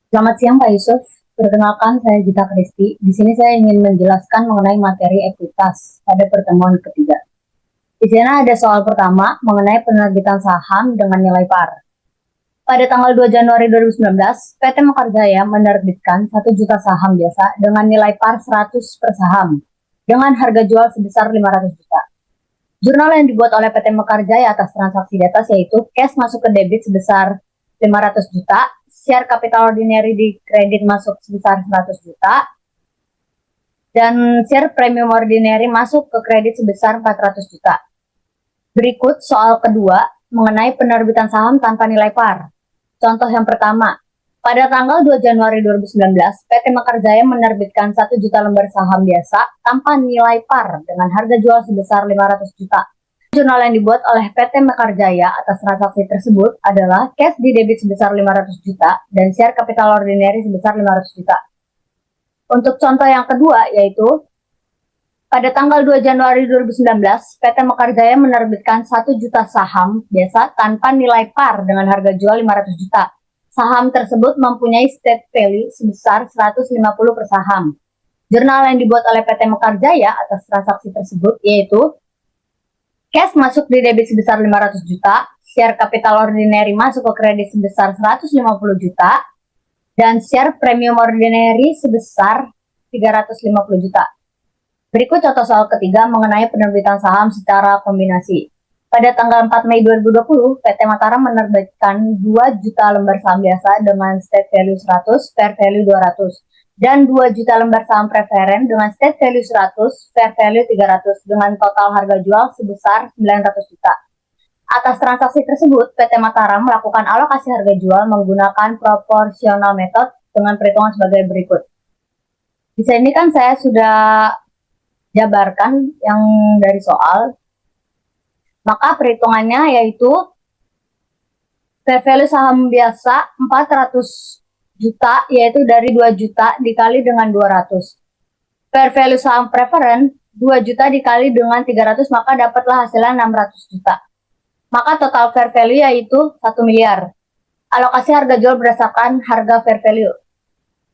Selamat siang Pak Yusuf. Perkenalkan saya Gita Kristi. Di sini saya ingin menjelaskan mengenai materi ekuitas pada pertemuan ketiga. Di sini ada soal pertama mengenai penerbitan saham dengan nilai par. Pada tanggal 2 Januari 2019, PT Mekarjaya menerbitkan 1 juta saham biasa dengan nilai par 100 per saham dengan harga jual sebesar 500 juta. Jurnal yang dibuat oleh PT Mekarjaya atas transaksi di atas yaitu cash masuk ke debit sebesar 500 juta, share capital ordinary di kredit masuk sebesar 100 juta, dan share premium ordinary masuk ke kredit sebesar 400 juta. Berikut soal kedua mengenai penerbitan saham tanpa nilai par. Contoh yang pertama, pada tanggal 2 Januari 2019, PT Mekarjaya menerbitkan 1 juta lembar saham biasa tanpa nilai par dengan harga jual sebesar 500 juta. Jurnal yang dibuat oleh PT Mekarjaya atas transaksi tersebut adalah cash di debit sebesar 500 juta dan share capital ordinary sebesar 500 juta. Untuk contoh yang kedua yaitu pada tanggal 2 Januari 2019, PT Mekarjaya menerbitkan 1 juta saham biasa tanpa nilai par dengan harga jual 500 juta. Saham tersebut mempunyai state value sebesar 150 per saham. Jurnal yang dibuat oleh PT Mekarjaya atas transaksi tersebut yaitu cash masuk di debit sebesar 500 juta, share capital ordinary masuk ke kredit sebesar 150 juta, dan share premium ordinary sebesar 350 juta. Berikut contoh soal ketiga mengenai penerbitan saham secara kombinasi. Pada tanggal 4 Mei 2020, PT Mataram menerbitkan 2 juta lembar saham biasa dengan state value 100, fair value 200, dan 2 juta lembar saham preferen dengan state value 100, fair value 300, dengan total harga jual sebesar 900 juta. Atas transaksi tersebut, PT Mataram melakukan alokasi harga jual menggunakan proporsional method dengan perhitungan sebagai berikut. Di sini kan saya sudah jabarkan yang dari soal, maka perhitungannya yaitu fair value saham biasa 400 juta yaitu dari 2 juta dikali dengan 200. Fair value saham preferen 2 juta dikali dengan 300 maka dapatlah hasilnya 600 juta. Maka total fair value yaitu 1 miliar. Alokasi harga jual berdasarkan harga fair value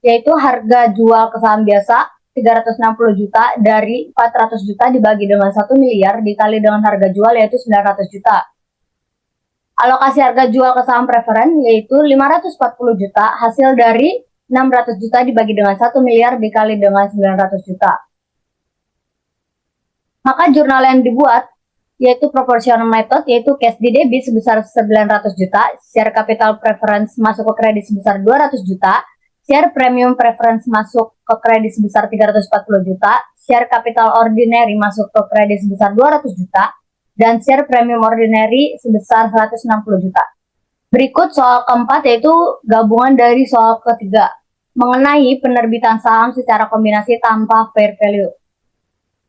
yaitu harga jual ke saham biasa 360 juta dari 400 juta dibagi dengan 1 miliar dikali dengan harga jual yaitu 900 juta. Alokasi harga jual ke saham preferen yaitu 540 juta hasil dari 600 juta dibagi dengan 1 miliar dikali dengan 900 juta. Maka jurnal yang dibuat yaitu proportional method yaitu cash di debit sebesar 900 juta, share capital preference masuk ke kredit sebesar 200 juta, share premium preference masuk ke kredit sebesar 340 juta, share capital ordinary masuk ke kredit sebesar 200 juta, dan share premium ordinary sebesar 160 juta. Berikut soal keempat yaitu gabungan dari soal ketiga mengenai penerbitan saham secara kombinasi tanpa fair value.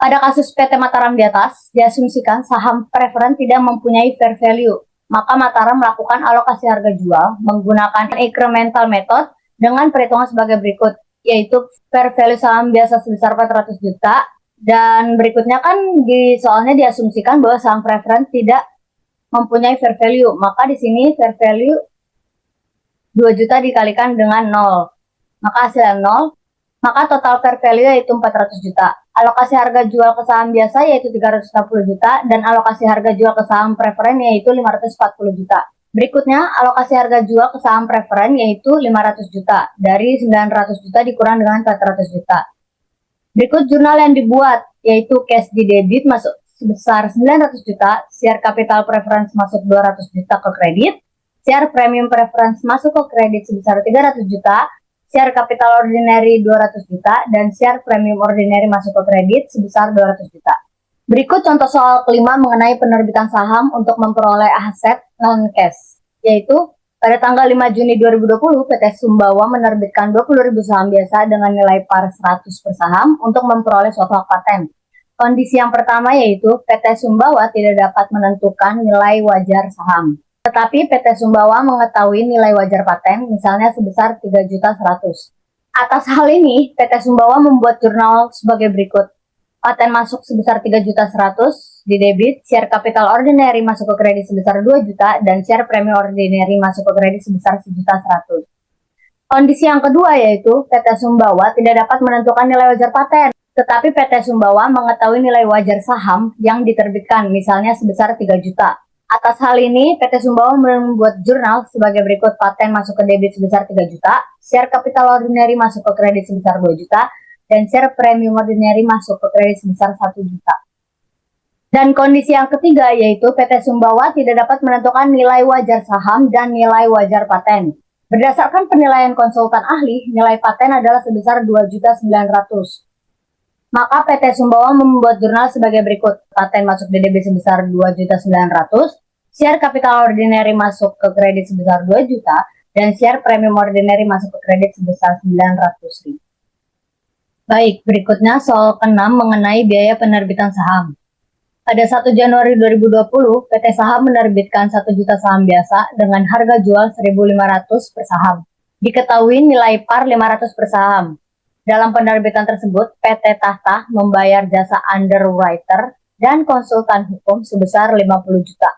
Pada kasus PT Mataram di atas, diasumsikan saham preferen tidak mempunyai fair value, maka Mataram melakukan alokasi harga jual menggunakan incremental method dengan perhitungan sebagai berikut, yaitu fair value saham biasa sebesar 400 juta, dan berikutnya kan di soalnya diasumsikan bahwa saham preferen tidak mempunyai fair value, maka di sini fair value 2 juta dikalikan dengan 0, maka hasilnya 0, maka total fair value yaitu 400 juta. Alokasi harga jual ke saham biasa yaitu 360 juta, dan alokasi harga jual ke saham preferen yaitu 540 juta. Berikutnya, alokasi harga jual ke saham preferen yaitu 500 juta. Dari 900 juta dikurang dengan 400 juta. Berikut jurnal yang dibuat, yaitu cash di debit masuk sebesar 900 juta, share capital preference masuk 200 juta ke kredit, share premium preference masuk ke kredit sebesar 300 juta, share capital ordinary 200 juta, dan share premium ordinary masuk ke kredit sebesar 200 juta. Berikut contoh soal kelima mengenai penerbitan saham untuk memperoleh aset non-cash, yaitu pada tanggal 5 Juni 2020, PT Sumbawa menerbitkan 20.000 saham biasa dengan nilai par 100 per saham untuk memperoleh suatu hak paten. Kondisi yang pertama yaitu PT Sumbawa tidak dapat menentukan nilai wajar saham. Tetapi PT Sumbawa mengetahui nilai wajar paten, misalnya sebesar 3.100.000. Atas hal ini, PT Sumbawa membuat jurnal sebagai berikut. Paten masuk sebesar 3.100.000 di debit, share capital ordinary masuk ke kredit sebesar 2 juta, dan share premium ordinary masuk ke kredit sebesar 1.100.000. Kondisi yang kedua yaitu PT Sumbawa tidak dapat menentukan nilai wajar paten, tetapi PT Sumbawa mengetahui nilai wajar saham yang diterbitkan, misalnya sebesar 3 juta. Atas hal ini, PT Sumbawa membuat jurnal sebagai berikut: paten masuk ke debit sebesar 3 juta, share capital ordinary masuk ke kredit sebesar 2 juta, dan share premium ordinary masuk ke kredit sebesar 1 juta. Dan kondisi yang ketiga yaitu PT Sumbawa tidak dapat menentukan nilai wajar saham dan nilai wajar paten. Berdasarkan penilaian konsultan ahli, nilai paten adalah sebesar 2.900.000. Maka PT Sumbawa membuat jurnal sebagai berikut: paten masuk DDB sebesar 2.900.000, share capital ordinary masuk ke kredit sebesar 2 juta, dan share premium ordinary masuk ke kredit sebesar 900.000. Baik, berikutnya soal ke-6 mengenai biaya penerbitan saham. Pada 1 Januari 2020, PT Saham menerbitkan 1 juta saham biasa dengan harga jual 1.500 per saham. Diketahui nilai par 500 per saham. Dalam penerbitan tersebut, PT Tahta membayar jasa underwriter dan konsultan hukum sebesar 50 juta.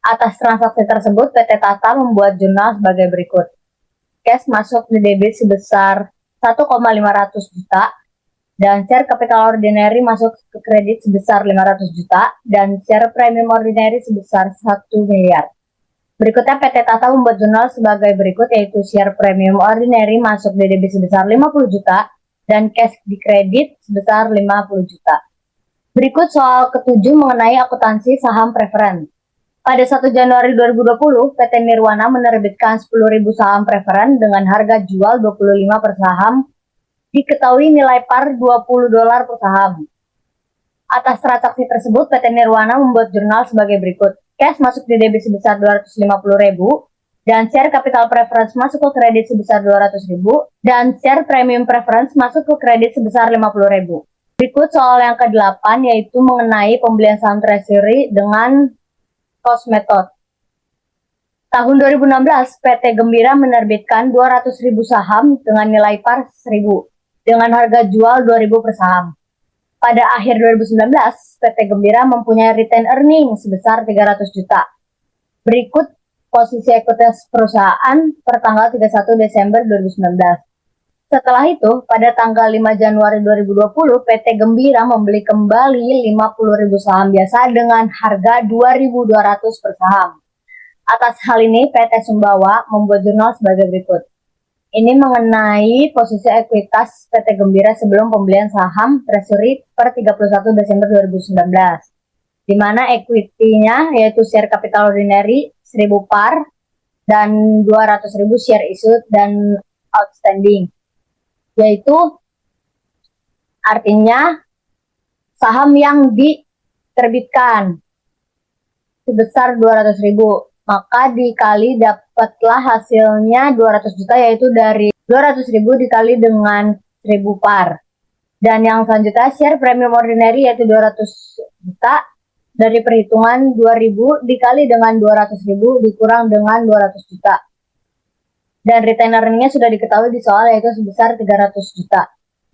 Atas transaksi tersebut, PT Tahta membuat jurnal sebagai berikut: cash masuk di debit sebesar 1,500 juta, dan share capital ordinary masuk ke kredit sebesar 500 juta, dan share premium ordinary sebesar 1 miliar. Berikutnya PT Tahta membuat jurnal sebagai berikut, yaitu share premium ordinary masuk di debit sebesar 50 juta, dan cash di kredit sebesar 50 juta. Berikut soal ke-7 mengenai akuntansi saham preferen. Pada 1 Januari 2020, PT Nirwana menerbitkan 10.000 saham preferen dengan harga jual 25 per saham. Diketahui nilai par 20 dolar per saham. Atas transaksi tersebut, PT Nirwana membuat jurnal sebagai berikut: cash masuk di debit sebesar 250.000, dan share capital preference masuk ke kredit sebesar 200.000, dan share premium preference masuk ke kredit sebesar 50.000. Berikut soal yang ke-8 yaitu mengenai pembelian saham treasury dengan cost method. Tahun 2016, PT Gembira menerbitkan 200.000 saham dengan nilai par 1.000. Dengan harga jual 2.000 per saham. Pada akhir 2019, PT Gembira mempunyai return earning sebesar 300 juta. Berikut posisi ekuitas perusahaan per tanggal 31 Desember 2019. Setelah itu, pada tanggal 5 Januari 2020, PT Gembira membeli kembali 50.000 saham biasa dengan harga 2.200 per saham. Atas hal ini, PT Sumbawa membuat jurnal sebagai berikut. Ini mengenai posisi ekuitas PT Gembira sebelum pembelian saham treasury per 31 Desember 2019. Di mana equity-nya yaitu share capital ordinary 1.000 par dan 200.000 share issued dan outstanding. Yaitu artinya saham yang diterbitkan sebesar 200.000. Maka dikali dapatlah hasilnya 200 juta, yaitu dari 200.000 dikali dengan 1.000 par. Dan yang selanjutnya share premium ordinary yaitu 200 juta dari perhitungan 2.000 dikali dengan 200.000 dikurang dengan 200 juta. Dan return earning-nya sudah diketahui di soal, yaitu sebesar 300 juta.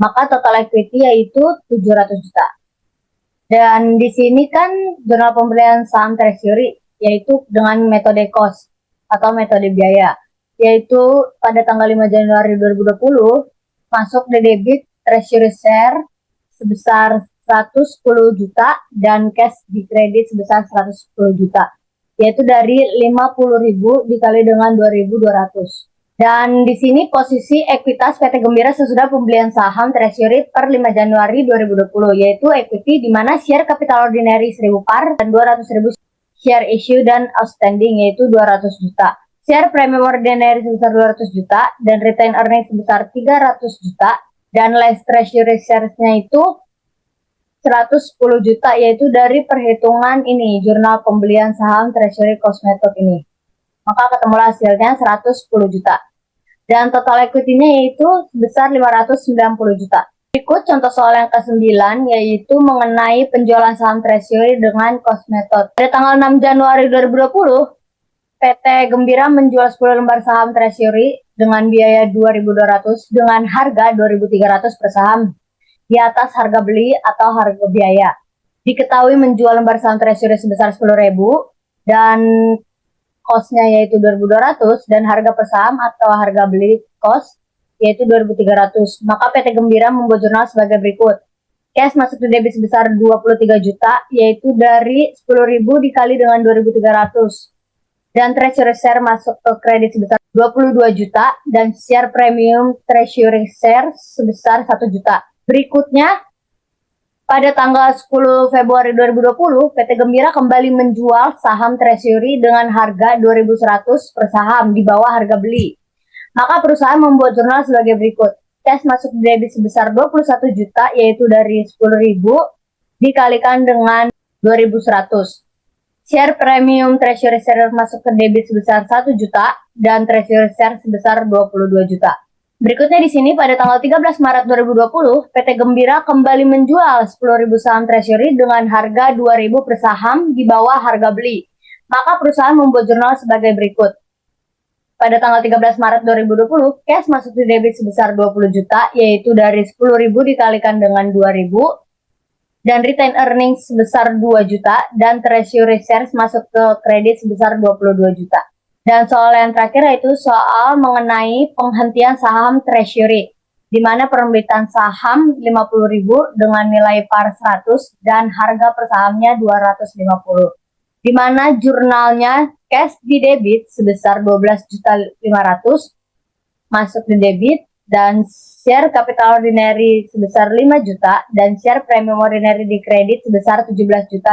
Maka total equity yaitu 700 juta. Dan di sini kan jurnal pembelian saham treasury yaitu dengan metode cost atau metode biaya, yaitu pada tanggal 5 Januari 2020 masuk di debit treasury share sebesar 110 juta dan cash di kredit sebesar 110 juta, yaitu dari 50.000 dikali dengan 2.200. Dan di sini posisi ekuitas PT Gembira sesudah pembelian saham treasury per 5 Januari 2020, yaitu equity di mana share capital ordinary 1.000 par dan 200.000 share issue dan outstanding yaitu 200 juta. Share premium ordinary sebesar 200 juta dan return earning sebesar 300 juta dan less treasury shares-nya itu 110 juta, yaitu dari perhitungan ini jurnal pembelian saham treasury cost method ini. Maka ketemulah hasilnya 110 juta. Dan total equity-nya yaitu sebesar 590 juta. Berikut contoh soal yang ke-9 yaitu mengenai penjualan saham treasury dengan cost method. Pada tanggal 6 Januari 2020, PT Gembira menjual 10 lembar saham treasury dengan biaya 2.200 dengan harga 2.300 per saham di atas harga beli atau harga biaya. Diketahui menjual lembar saham treasury sebesar 10.000 dan cost-nya yaitu 2.200 dan harga per saham atau harga beli cost yaitu 2.300. Maka PT Gembira membuat jurnal sebagai berikut. Cash masuk di debit sebesar 23 juta yaitu dari 10.000 dikali dengan 2.300. Dan treasury share masuk ke kredit sebesar 22 juta dan share premium treasury share sebesar 1 juta. Berikutnya, pada tanggal 10 Februari 2020, PT Gembira kembali menjual saham treasury dengan harga 2.100 per saham di bawah harga beli. Maka perusahaan membuat jurnal sebagai berikut. Cash masuk di debit sebesar 21 juta yaitu dari 10.000 dikalikan dengan 2.100. Share premium treasury share masuk ke debit sebesar 1 juta dan treasury share sebesar 22 juta. Berikutnya di sini pada tanggal 13 Maret 2020, PT Gembira kembali menjual 10.000 saham treasury dengan harga 2.000 per saham di bawah harga beli. Maka perusahaan membuat jurnal sebagai berikut. Pada tanggal 13 Maret 2020, cash masuk di debit sebesar 20 juta yaitu dari 10.000 dikalikan dengan 2.000 dan retain earnings sebesar 2 juta dan treasury shares masuk ke kredit sebesar 22 juta. Dan soal yang terakhir yaitu soal mengenai penghentian saham treasury, di mana penerbitan saham 50.000 dengan nilai par 100 dan harga per sahamnya 250. Di mana jurnalnya cash di debit sebesar 12.500 masuk di debit dan share capital ordinary sebesar 5 juta dan share premium ordinary di kredit sebesar 17.500.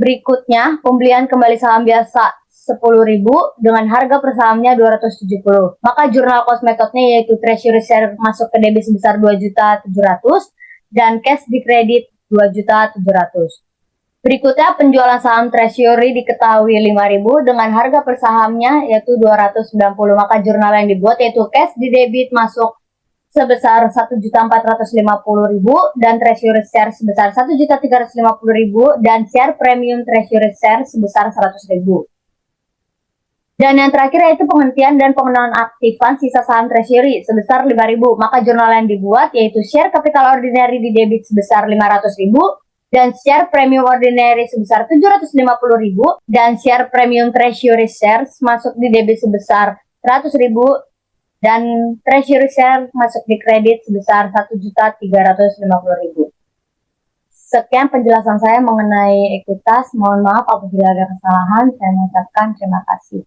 Berikutnya, pembelian kembali saham biasa 10.000 dengan harga per sahamnya 270. Maka jurnal cost metodenya yaitu treasury share masuk ke debit sebesar 2.700 dan cash di kredit 2.700. Berikutnya penjualan saham treasury diketahui 5.000 dengan harga per sahamnya yaitu 290. Maka jurnal yang dibuat yaitu cash di debit masuk sebesar 1.450.000 dan treasury share sebesar 1.350.000 dan share premium treasury share sebesar 100.000. Dan yang terakhir yaitu penghentian dan penonaktifan sisa saham treasury sebesar 5.000. Maka jurnal yang dibuat yaitu share capital ordinary di debit sebesar 500.000 dan share premium ordinary sebesar 750.000 dan share premium treasury shares masuk di debit sebesar 100.000 dan treasury share masuk di kredit sebesar 1.350.000. Sekian penjelasan saya mengenai ekuitas. Mohon maaf apabila ada kesalahan. Saya mengucapkan terima kasih.